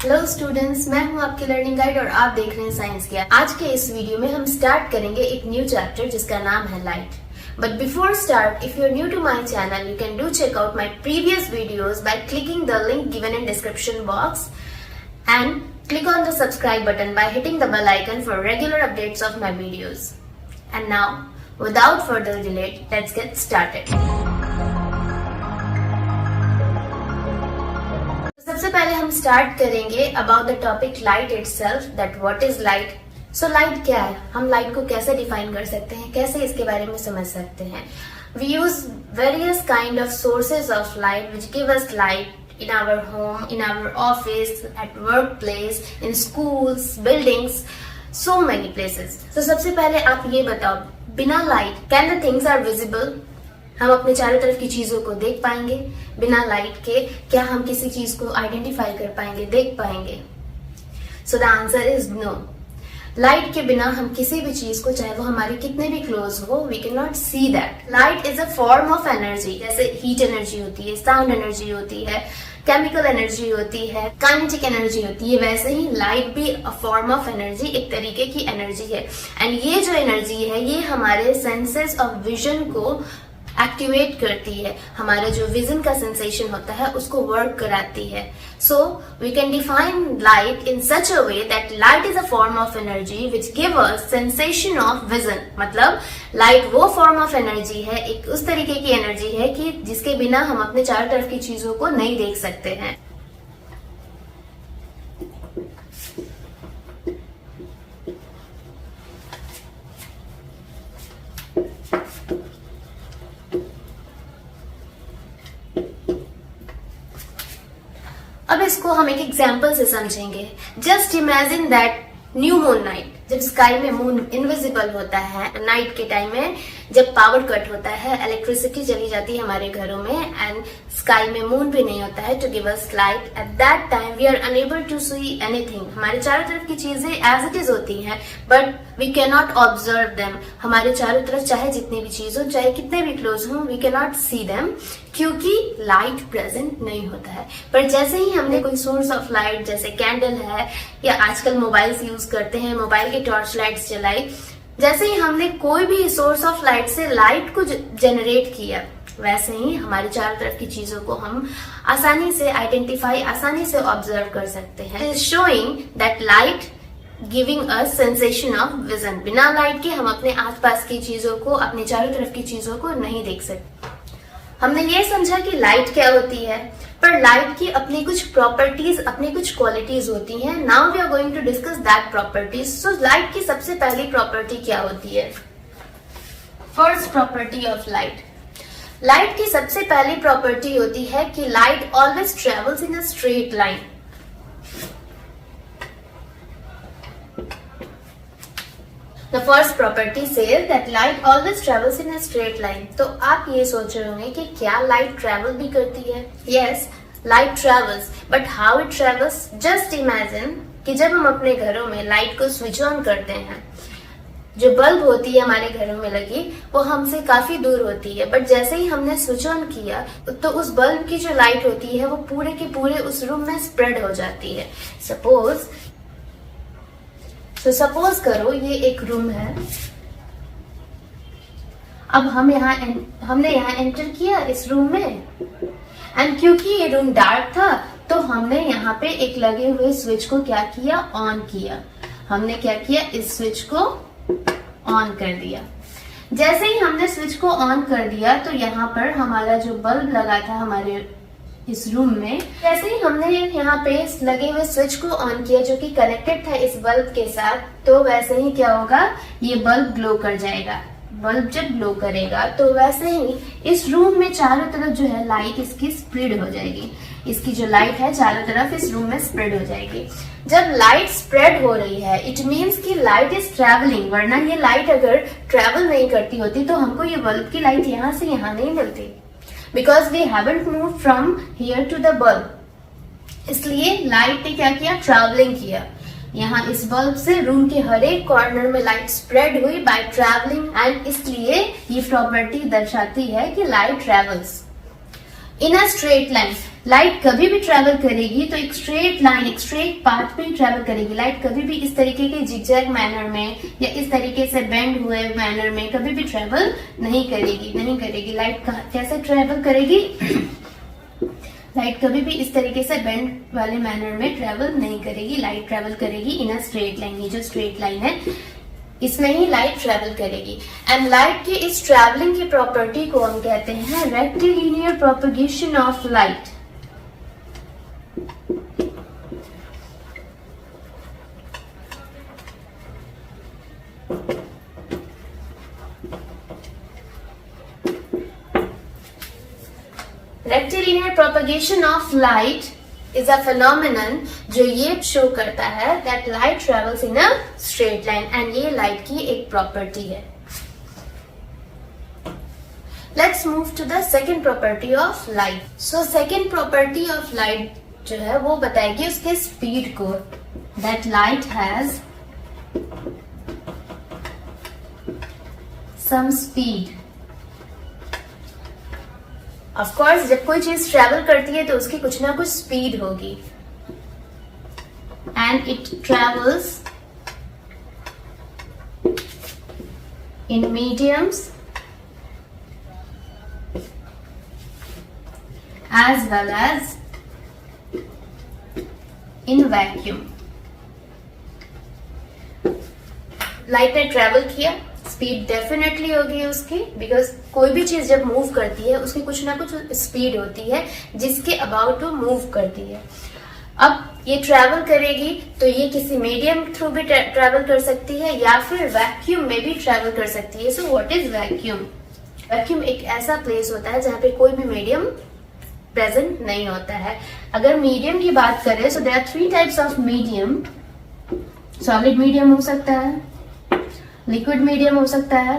Hello students, मैं हूं आपकी लर्निंग गाइड और आप देख रहे हैं साइंस किया। आज के इस वीडियो में हम स्टार्ट करेंगे एक न्यू चैप्टर जिसका नाम है light. But before start, if you are new to my channel, you can do check out my previous videos by clicking the link given in description box and click on the subscribe button by hitting the bell icon for regular updates of my videos. And now, without further delay, let's get started. सबसे पहले हम start करेंगे about the topic light itself, that what is light. So light क्या है, हम light को कैसे define कर सकते हैं, कैसे इसके बारे में समझ सकते हैं। We use various kind of sources of light which give us light in our home, in our office, at workplace, in schools, buildings, so many places. So सबसे पहले आप ये बताओ, बिना light can the things are visible? हम अपने चारों तरफ की चीजों को देख पाएंगे? बिना लाइट के क्या हम किसी चीज को आइडेंटिफाई कर पाएंगे, देख पाएंगे? So the answer is no. Light के बिना हम किसी भी चीज को, चाहे वो हमारे कितने भी क्लोज हो, we can not see that. Light is a form of energy. जैसे हीट एनर्जी होती है, साउंड एनर्जी होती है, केमिकल एनर्जी होती है, काइनेटिक एनर्जी होती है, वैसे ही लाइट भी अ फॉर्म ऑफ एनर्जी, एक तरीके की एनर्जी है। एंड ये जो एनर्जी है, ये हमारे सेंसेस ऑफ विजन को एक्टिवेट करती है, हमारा जो विजन का सेंसेशन होता है उसको वर्क कराती है। So we can define light in such a way that light is a form of energy which give us sensation of vision. मतलब लाइट वो फॉर्म ऑफ एनर्जी है, एक उस तरीके की एनर्जी है कि जिसके बिना हम अपने चारों तरफ की चीजों को नहीं देख सकते हैं। अब इसको हम एक एग्जाम्पल से समझेंगे। Just imagine that new moon night, जब स्काई में मून इनविजिबल होता है, नाइट के टाइम में जब पावर कट होता है, इलेक्ट्रिसिटी चली जाती है हमारे घरों में एंड स्काई में मून भी नहीं होता है to give us light. At that time we are unable to see anything. हमारे चारों तरफ की चीजें एज इट इज होती हैं, but we can not observe them. हमारे चारों तरफ चाहे जितनी भी चीज हो, चाहे कितने भी क्लोज हो, we can not see them क्योंकि लाइट प्रेजेंट नहीं होता है। पर जैसे ही हमने कोई सोर्स ऑफ लाइट, जैसे कैंडल है या आजकल मोबाइल्स यूज करते हैं, मोबाइल की टॉर्च लाइट्स जलाई, जैसे ही हमने कोई भी सोर्स ऑफ लाइट से लाइट को जनरेट किया, वैसे ही हमारे चारों तरफ की चीजों को हम आसानी से आइडेंटिफाई, आसानी से ऑब्जर्व कर सकते हैं। Showing that light giving us sensation of vision. बिना लाइट के हम अपने आसपास की चीजों को, अपने चारों तरफ की चीजों को नहीं देख सकते। हमने ये समझा कि लाइट क्या होती है, पर लाइट की अपनी कुछ प्रॉपर्टीज, अपनी कुछ क्वालिटीज होती हैं। Now we are going to discuss that properties. So light की सबसे पहली प्रॉपर्टी क्या होती है? First property of light, light की सबसे पहली प्रॉपर्टी होती है कि light always travels in a straight line. The first property says that light always travels in a straight line. तो आप ये सोच रहे होंगे कि क्या लाइट ट्रेवल भी करती है? Yes, light travels, but how it travels? Just imagine कि जब हम अपने घरों में लाइट को स्विच ऑन करते हैं, जो बल्ब होती है हमारे घरों में लगी, वो हमसे काफी दूर होती है, बट जैसे ही हमने स्विच ऑन किया तो उस बल्ब की जो लाइट होती है वो पूरे के पूरे उस रूम में स्प्रेड हो जाती है। सपोज करो ये एक रूम है। अब हमने यहाँ एंटर किया इस रूम में, एंड क्योंकि ये रूम डार्क था तो हमने यहाँ पे एक लगे हुए स्विच को क्या किया, ऑन किया। हमने क्या किया, इस स्विच को ऑन कर दिया। जैसे ही हमने स्विच को ऑन कर दिया तो यहाँ पर हमारा जो बल्ब लगा था हमारे इस रूम में, जैसे ही हमने यहाँ पे लगे हुए स्विच को ऑन किया जो कि कनेक्टेड था इस बल्ब के साथ, तो वैसे ही क्या होगा, ये बल्ब ग्लो कर जाएगा। बल्ब जब ग्लो करेगा तो वैसे ही इस रूम में चारों तरफ जो है लाइट इसकी स्प्रेड हो जाएगी। इसकी जो लाइट है चारों तरफ इस रूम में स्प्रेड हो जाएगी। जब लाइट स्प्रेड हो रही है, इट मीन्स कि लाइट इज ट्रेवलिंग। वरना ये लाइट अगर ट्रेवल नहीं करती होती तो हमको ये बल्ब की लाइट यहाँ से यहाँ नहीं मिलती, because we haven't moved from here to the bulb। इसलिए लाइट ने क्या किया, ट्रैवलिंग किया। यहाँ इस बल्ब से रूम के हर एक कॉर्नर में लाइट स्प्रेड हुई बाय ट्रैवलिंग, एंड इसलिए ये प्रॉपर्टी दर्शाती है कि light travels. In a straight line. Light कभी भी ट्रेवल करेगी तो एक स्ट्रेट लाइन, एक स्ट्रेट पाथ पे ही ट्रेवल करेगी। लाइट कभी भी इस तरीके के जिगजैग मैनर में या इस तरीके से बेंड हुए मैनर में कभी भी ट्रेवल नहीं करेगी। लाइट कैसे ट्रेवल करेगी? लाइट कभी भी इस तरीके से बेंड वाले मैनर में ट्रेवल नहीं करेगी। लाइट ट्रेवल करेगी इन अ स्ट्रेट लाइन। ये जो स्ट्रेट लाइन है इसमें ही लाइट ट्रेवल करेगी। एंड लाइट की इस ट्रेवलिंग की प्रॉपर्टी को हम कहते हैं rectilinear propagation of light. Rectilinear propagation of light is a phenomenon जो ये शो करता है that light travels in a straight line and ये light की एक property है। Let's move to the second property of light. So second property of light जो है वो बताएगी उसके speed को, that light has some speed. Of course जब कोई चीज ट्रेवल करती है तो उसकी कुछ ना कुछ स्पीड होगी। And it travels in mediums as well as in vacuum. Light ने ट्रेवल किया, स्पीड डेफिनेटली होगी उसकी, बिकॉज कोई भी चीज जब मूव करती है उसकी कुछ ना कुछ स्पीड होती है जिसके अबाउट वो मूव करती है। अब ये ट्रैवल करेगी तो ये किसी मीडियम थ्रू भी ट्रैवल कर सकती है या फिर वैक्यूम में भी ट्रैवल कर सकती है। So what is vacuum? Vacuum एक ऐसा प्लेस होता है जहाँ पे कोई भी मीडियम प्रेजेंट नहीं होता है। अगर मीडियम की बात करें so there are 3 types of medium. Solid medium हो सकता है, लिक्विड मीडियम हो सकता है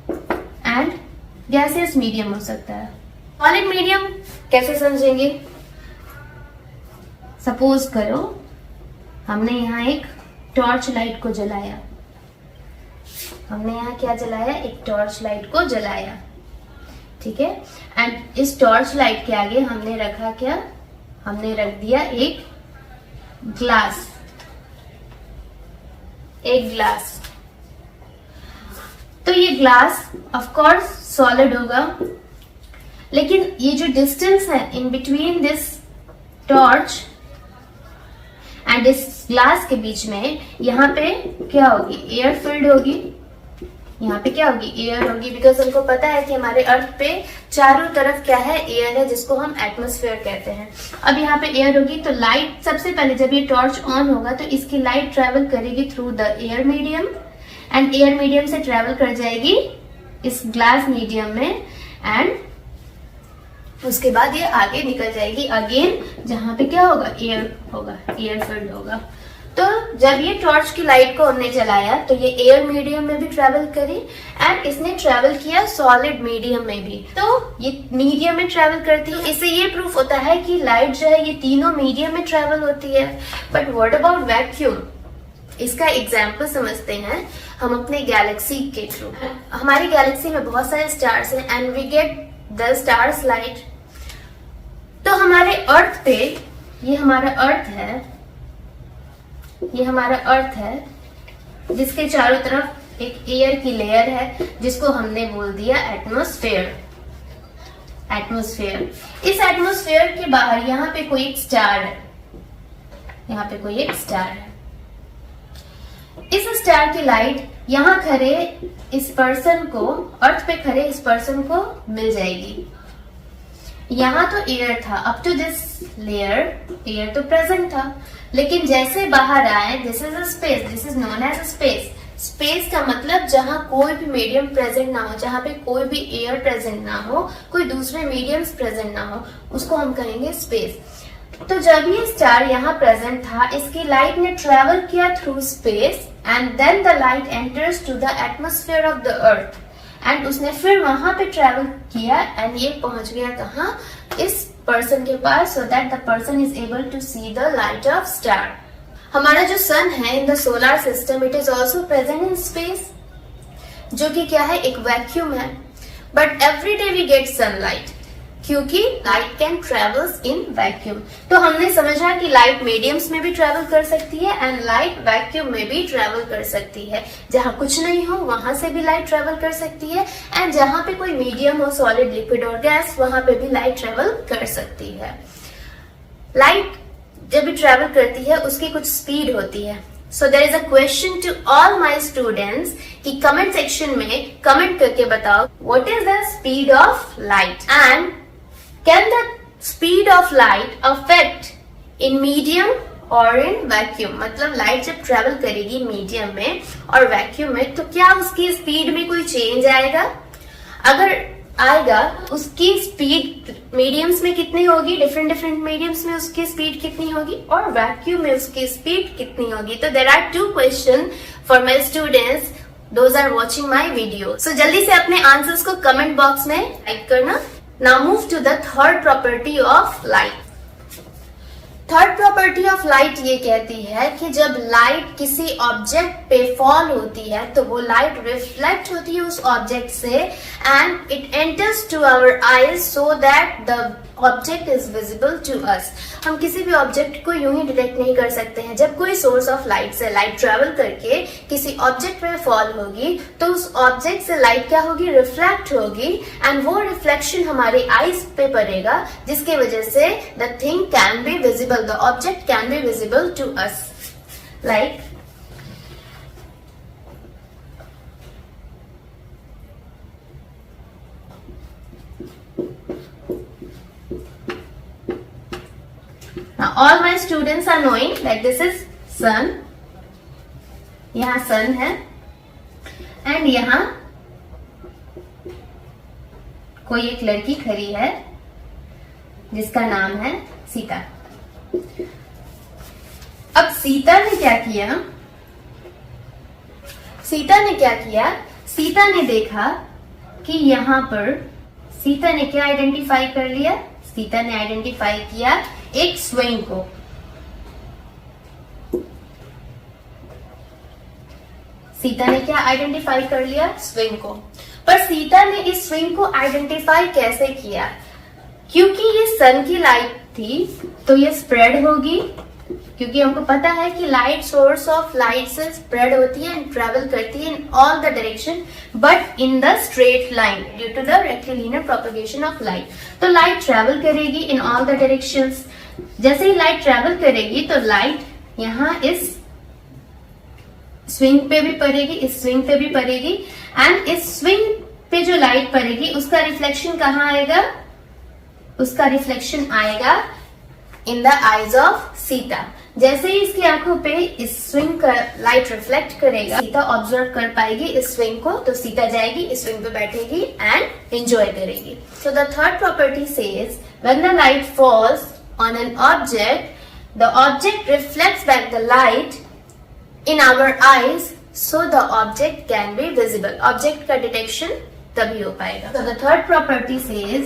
एंड गैसियस मीडियम हो सकता है। सॉलिड मीडियम कैसे समझेंगे? सपोज करो हमने यहाँ एक टॉर्च लाइट को जलाया। हमने यहाँ क्या जलाया? एक टॉर्च लाइट को जलाया, ठीक है। एंड इस टॉर्च लाइट के आगे हमने रखा क्या? हमने रख दिया एक ग्लास, एक ग्लास। तो ये ग्लास ऑफ कोर्स सॉलिड होगा, लेकिन ये जो डिस्टेंस है in between this torch and इस ग्लास के बीच में यहाँ पे क्या होगी? एयर फिल्ड होगी। यहाँ पे क्या होगी? एयर होगी, बिकॉज हमको पता है कि हमारे अर्थ पे चारों तरफ क्या है? एयर है, जिसको हम एटमॉस्फेयर कहते हैं। अब यहाँ पे एयर होगी तो लाइट सबसे पहले जब ये टॉर्च ऑन होगा तो इसकी लाइट ट्रेवल करेगी through the air medium and air medium से ट्रेवल कर जाएगी इस ग्लास मीडियम में एंड उसके बाद ये आगे निकल जाएगी अगेन जहां पे क्या होगा? एयर होगा, एयर फिल्ड होगा। तो जब ये टॉर्च की लाइट को हमने जलाया तो ये एयर मीडियम में भी ट्रेवल करी एंड इसने ट्रेवल किया सॉलिड मीडियम में भी। तो ये मीडियम में ट्रेवल करती है। इससे ये प्रूफ होता है कि लाइट जो है ये तीनों मीडियम में ट्रेवल होती है। But what about vacuum? इसका एग्जाम्पल समझते हैं हम अपने गैलेक्सी के थ्रू। हमारी गैलेक्सी में बहुत सारे स्टार्स हैं and we get the stars light. तो हमारे अर्थ पे, ये हमारा अर्थ है, ये हमारा अर्थ है जिसके चारों तरफ एक एयर की लेयर है जिसको हमने बोल दिया एटमॉस्फेयर। एटमॉस्फेयर। इस एटमॉस्फेयर के बाहर यहाँ पे कोई एक स्टार है, यहाँ पे कोई एक स्टार है। इस स्टार की लाइट यहाँ खड़े इस पर्सन को, अर्थ पे खड़े इस पर्सन को मिल जाएगी। यहाँ तो एयर था, up to this layer air तो प्रेजेंट था, लेकिन जैसे बाहर आए this is a space, this is known as space. Space का मतलब जहां कोई भी मीडियम प्रेजेंट ना हो, जहां पे कोई भी एयर प्रेजेंट ना हो, कोई दूसरे मीडियम्स प्रेजेंट ना हो, उसको हम कहेंगे स्पेस। तो जब ये स्टार यहाँ प्रेजेंट था, इसकी लाइट ने ट्रेवल किया through space and then the light enters to the atmosphere of the earth and उसने फिर वहां पे ट्रेवल किया एंड ये पहुंच गया कहाँ? इस पर्सन के पास, so that the person is able to see the light of star. हमारा जो सन है in the solar system, it is also present in space, जो कि क्या है? एक वैक्यूम है। But every day we get sunlight. क्योंकि light can travels in vacuum. तो हमने समझा कि लाइट मीडियम्स में भी ट्रेवल कर सकती है एंड लाइट वैक्यूम में भी ट्रेवल कर सकती है। जहां कुछ नहीं हो वहां से भी लाइट ट्रेवल कर सकती है एंड जहां पे कोई मीडियम हो, सॉलिड, लिक्विड और गैस, वहां पे भी लाइट ट्रेवल कर सकती है। लाइट जब भी ट्रेवल करती है उसकी कुछ स्पीड होती है। So there is a question to all my students कि कमेंट सेक्शन में कमेंट करके बताओ what is the speed of light and can the speed of light affect in medium और इन वैक्यूम। मतलब लाइट जब travel करेगी medium में और वैक्यूम में तो क्या उसकी स्पीड में कोई चेंज आएगा? अगर आएगा, उसकी स्पीड मीडियम्स में कितनी होगी, डिफरेंट डिफरेंट मीडियम्स में उसकी स्पीड कितनी होगी और वैक्यूम में उसकी स्पीड कितनी होगी। तो there are 2 question for my students those are watching my video. So जल्दी से अपने आंसर्स को कमेंट बॉक्स में टाइप करना। Now move to the third property of light. Third property of light ये कहती है कि जब लाइट किसी ऑब्जेक्ट पे फॉल होती है तो वो लाइट रिफ्लेक्ट होती है उस ऑब्जेक्ट से and it enters to our eyes so that the object is visible to us. हम किसी भी ऑब्जेक्ट को यूं ही डिटेक्ट नहीं कर सकते हैं। जब कोई सोर्स ऑफ लाइट से लाइट ट्रेवल करके किसी ऑब्जेक्ट पे फॉल होगी तो उस ऑब्जेक्ट से लाइट क्या होगी, रिफ्लेक्ट होगी एंड वो रिफ्लेक्शन हमारे आईज पे पड़ेगा जिसकी वजह से the thing can be visible, the object can be visible to us. Like now all my students are knowing that this is sun, यहाँ sun है एंड यहाँ कोई एक लड़की खड़ी है जिसका नाम है सीता। अब सीता ने क्या किया, सीता ने देखा कि यहाँ पर सीता ने क्या आइडेंटिफाई कर लिया, सीता ने आइडेंटिफाई किया एक स्विंग को। सीता ने क्या आइडेंटिफाई कर लिया, स्विंग को। पर सीता ने इस स्विंग को आइडेंटिफाई कैसे किया? क्योंकि ये सन की लाइट थी तो ये स्प्रेड होगी, क्योंकि हमको पता है कि लाइट सोर्स ऑफ लाइट से स्प्रेड होती है एंड ट्रेवल करती है in all the direction but in the straight line due to the rectilinear propagation of light. तो लाइट ट्रेवल करेगी इन ऑल द डायरेक्शंस। जैसे ही लाइट ट्रेवल करेगी तो लाइट यहाँ इस स्विंग पे भी पड़ेगी, इस स्विंग पे भी पड़ेगी एंड इस स्विंग पे जो लाइट पड़ेगी उसका रिफ्लेक्शन कहाँ आएगा, उसका रिफ्लेक्शन आएगा in the eyes of Sita. जैसे ही इसकी आंखों पे इस स्विंग का लाइट रिफ्लेक्ट करेगा, सीता ऑब्जर्व कर पाएगी इस स्विंग को, तो सीता जाएगी इस स्विंग पे बैठेगी एंड एंजॉय करेगी। So the third property says when the light falls on an object, the object reflects back the light in our eyes, so the object can be visible. Object का detection तभी हो पाएगा। So the third property says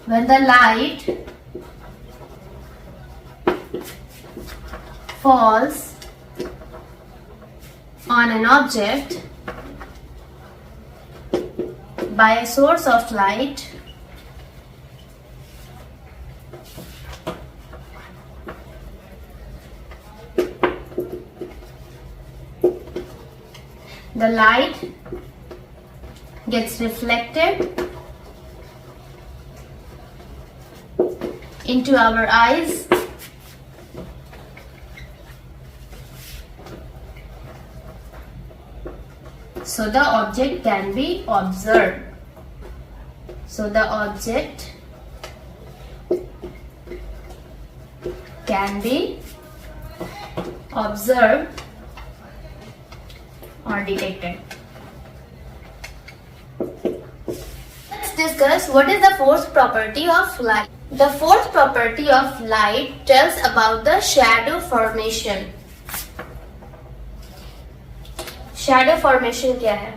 when the light falls on an object by a source of light, the light gets reflected into our eyes so the object can be observed. So the object can be observed or detected. Let's discuss what is the fourth property of light. The fourth property of light tells about the shadow formation. Shadow formation क्या है?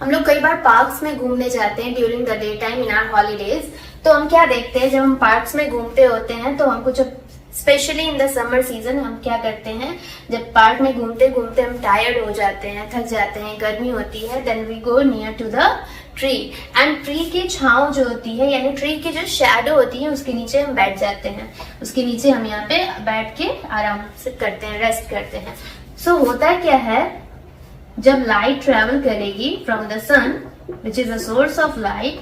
हम लोग कई बार parks में घूमने जाते हैं during the day time in our holidays. तो हम क्या देखते हैं, जब हम पार्क्स में घूमते होते हैं तो हमको जब specially in the summer season हम क्या करते हैं, जब पार्क में घूमते घूमते हम टायर्ड हो जाते हैं, थक जाते हैं, गर्मी होती है, then we go near to the tree and tree की छांव जो होती है यानी ट्री की जो शैडो होती है उसके नीचे हम बैठ जाते हैं, उसके नीचे हम यहाँ पे बैठ के आराम से करते हैं, रेस्ट करते हैं। सो होता क्या है, जब लाइट ट्रेवल करेगी from the sun which is a source of light,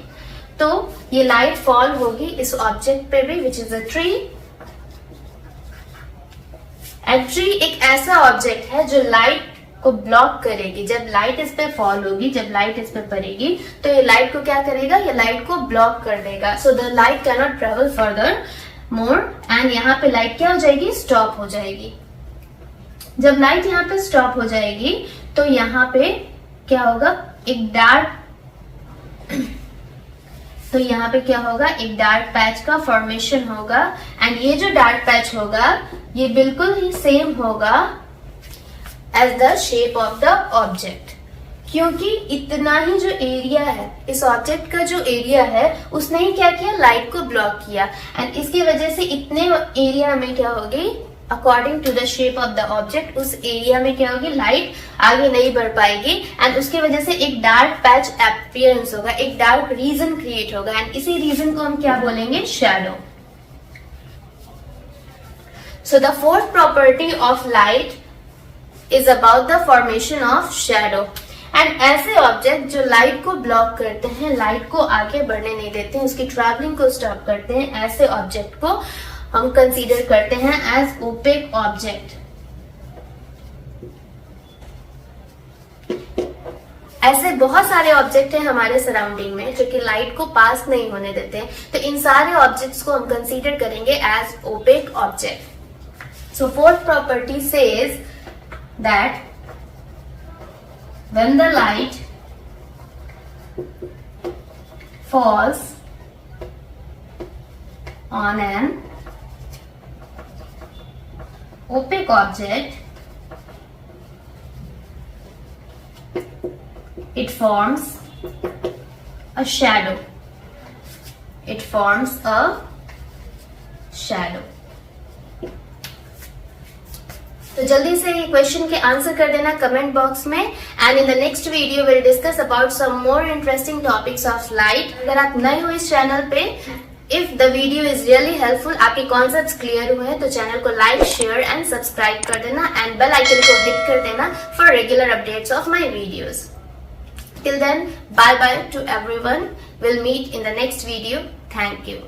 तो ये लाइट फॉल होगी इस ऑब्जेक्ट पे भी which is a tree. And tree एक ऐसा ऑब्जेक्ट है जो लाइट को ब्लॉक करेगी। जब लाइट इस पे फॉल होगी, जब लाइट इस पे पड़ेगी, तो ये लाइट को क्या करेगा, ये लाइट को ब्लॉक कर देगा। So the light can not travel further more and यहाँ पे लाइट क्या हो जाएगी, स्टॉप हो जाएगी। जब लाइट यहाँ पे स्टॉप हो जाएगी तो यहाँ पे क्या होगा, एक डार्क तो यहाँ पे क्या होगा, एक डार्क पैच का फॉर्मेशन होगा एंड ये जो डार्क पैच होगा ये बिल्कुल ही सेम होगा as the shape of the object, क्योंकि इतना ही जो एरिया है, इस ऑब्जेक्ट का जो एरिया है उसने ही क्या किया, लाइट को ब्लॉक किया एंड इसकी वजह से इतने एरिया में क्या होगी, according to the shape of the object उस एरिया में क्या होगी, लाइट आगे नहीं बढ़ पाएगी एंड उसकी वजह से एक डार्क पैच अपीयरेंस होगा, एक डार्क रीजन क्रिएट होगा एंड इसी रीजन को हम क्या बोलेंगे, shadow. So the fourth property of light is about the formation of shadow and ऐसे ऑब्जेक्ट जो लाइट को ब्लॉक करते हैं, लाइट को आगे बढ़ने नहीं देते हैं, उसकी ट्रैवलिंग को स्टॉप करते हैं, ऐसे ऑब्जेक्ट को हम कंसीडर करते हैं एज ओपेक ऑब्जेक्ट। ऐसे बहुत सारे ऑब्जेक्ट हैं हमारे सराउंडिंग में जो कि लाइट को पास नहीं होने देते हैं, तो इन सारे ऑब्जेक्ट्स को हम कंसीडर करेंगे as opaque object. So fourth property says that when the light falls on an opaque object, it forms a shadow. It forms a shadow. तो जल्दी से ये क्वेश्चन के आंसर कर देना कमेंट बॉक्स में and in the next video will discuss about some more interesting topics of light. अगर आप नए हो इस चैनल पे, if the video is really helpful, आपके कॉन्सेप्ट्स क्लियर हुए हैं तो चैनल को लाइक, शेयर एंड सब्सक्राइब कर देना एंड बेल आइकन को हिट कर देना for regular updates of my videos. Till then, bye bye to everyone, will meet in the next video. Thank you.